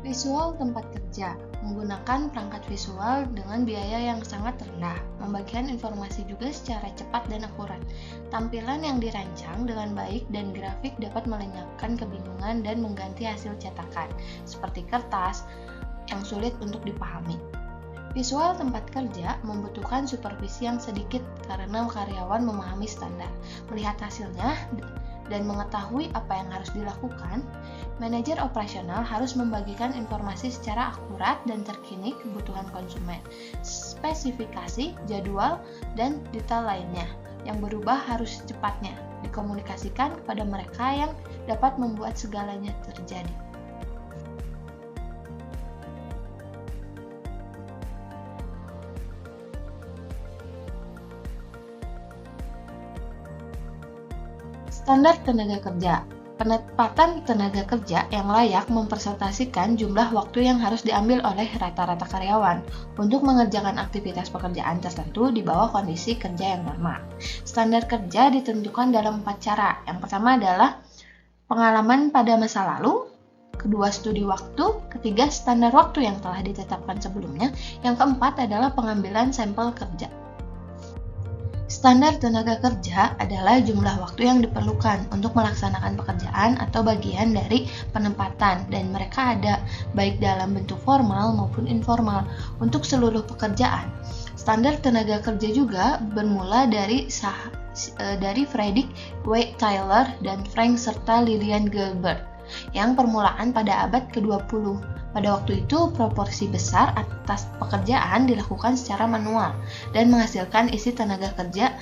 Visual tempat kerja menggunakan perangkat visual dengan biaya yang sangat rendah, membagikan informasi juga secara cepat dan akurat. Tampilan yang dirancang dengan baik dan grafik dapat melenyapkan kebingungan dan mengganti hasil cetakan, seperti kertas yang sulit untuk dipahami. Visual tempat kerja membutuhkan supervisi yang sedikit karena karyawan memahami standar, melihat hasilnya, dan mengetahui apa yang harus dilakukan. Manajer operasional harus membagikan informasi secara akurat dan terkini kebutuhan konsumen, spesifikasi, jadwal, dan detail lainnya yang berubah harus secepatnya dikomunikasikan kepada mereka yang dapat membuat segalanya terjadi. Standar tenaga kerja. Penempatan tenaga kerja yang layak mempresentasikan jumlah waktu yang harus diambil oleh rata-rata karyawan untuk mengerjakan aktivitas pekerjaan tertentu di bawah kondisi kerja yang normal. Standar kerja ditentukan dalam 4 cara. Yang pertama adalah pengalaman pada masa lalu, kedua studi waktu, ketiga standar waktu yang telah ditetapkan sebelumnya, yang keempat adalah pengambilan sampel kerja. Standar tenaga kerja adalah jumlah waktu yang diperlukan untuk melaksanakan pekerjaan atau bagian dari penempatan, dan mereka ada baik dalam bentuk formal maupun informal untuk seluruh pekerjaan. Standar tenaga kerja juga bermula dari Frederick W. Taylor dan Frank serta Lillian Gilbert yang permulaan pada abad ke-20. Pada waktu itu, proporsi besar atas pekerjaan dilakukan secara manual dan menghasilkan isi tenaga kerja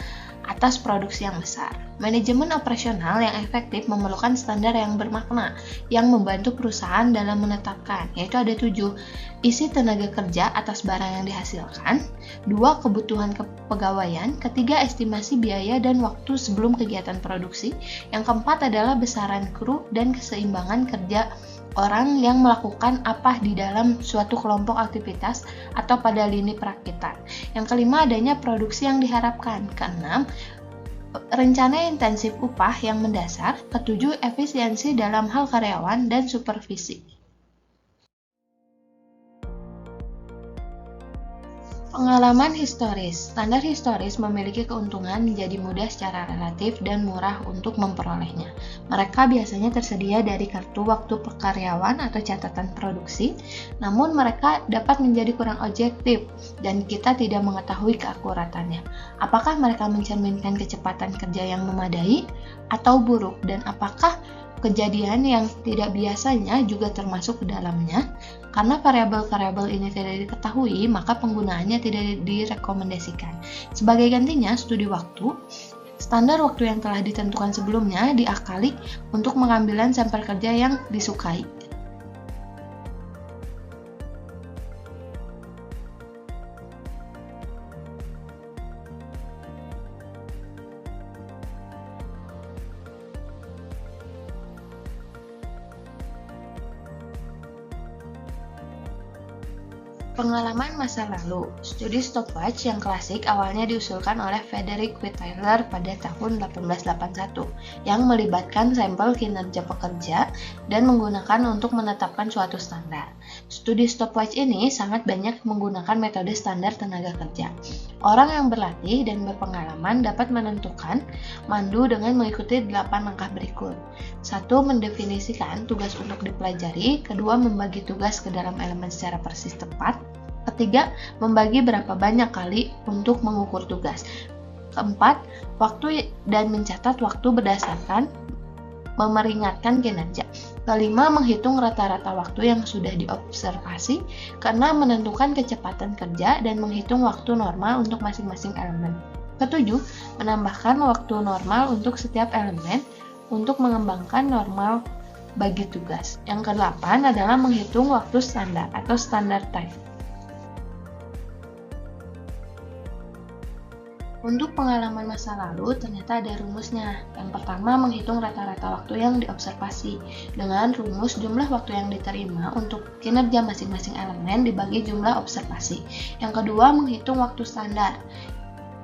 atas produksi yang besar. Manajemen operasional yang efektif memerlukan standar yang bermakna yang membantu perusahaan dalam menetapkan, yaitu ada 7. Isi tenaga kerja atas barang yang dihasilkan, 2. Kebutuhan kepegawaian, ketiga estimasi biaya dan waktu sebelum kegiatan produksi, yang keempat adalah besaran kru dan keseimbangan kerja orang yang melakukan apa di dalam suatu kelompok aktivitas atau pada lini perakitan. Yang kelima adanya produksi yang diharapkan. Keenam, rencana intensif upah yang mendasar. Ketujuh, efisiensi dalam hal karyawan dan supervisi. Pengalaman historis. Standar historis memiliki keuntungan menjadi mudah secara relatif dan murah untuk memperolehnya. Mereka biasanya tersedia dari kartu waktu karyawan atau catatan produksi, namun mereka dapat menjadi kurang objektif dan kita tidak mengetahui keakuratannya. Apakah mereka mencerminkan kecepatan kerja yang memadai atau buruk, dan apakah kejadian yang tidak biasanya juga termasuk ke dalamnya? Karena variabel-variabel ini tidak diketahui, maka penggunaannya tidak direkomendasikan. Sebagai gantinya, studi waktu. Standar waktu yang telah ditentukan sebelumnya diakali untuk pengambilan sampel kerja yang disukai. Pengalaman masa lalu. Studi stopwatch yang klasik awalnya diusulkan oleh Frederick W. Taylor pada tahun 1881 yang melibatkan sampel kinerja pekerja dan menggunakan untuk menetapkan suatu standar. Studi stopwatch ini sangat banyak menggunakan metode standar tenaga kerja. Orang yang berlatih dan berpengalaman dapat menentukan mandu dengan mengikuti 8 langkah berikut. 1. Mendefinisikan tugas untuk dipelajari. 2. Membagi tugas ke dalam elemen secara persis tepat. 3. Membagi berapa banyak kali untuk mengukur tugas. 4. Waktu dan mencatat waktu berdasarkan memeringatkan kinerja. 5. Menghitung rata-rata waktu yang sudah diobservasi. 6. Menentukan kecepatan kerja dan menghitung waktu normal untuk masing-masing elemen. 7. Menambahkan waktu normal untuk setiap elemen untuk mengembangkan normal bagi tugas. Yang ke-8 adalah menghitung waktu standar atau standard time. Untuk pengalaman masa lalu, ternyata ada rumusnya. Yang pertama, menghitung rata-rata waktu yang diobservasi. Dengan rumus jumlah waktu yang diterima untuk kinerja masing-masing elemen dibagi jumlah observasi. Yang kedua, menghitung waktu standar,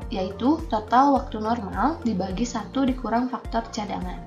yaitu total waktu normal dibagi 1 dikurang faktor cadangan.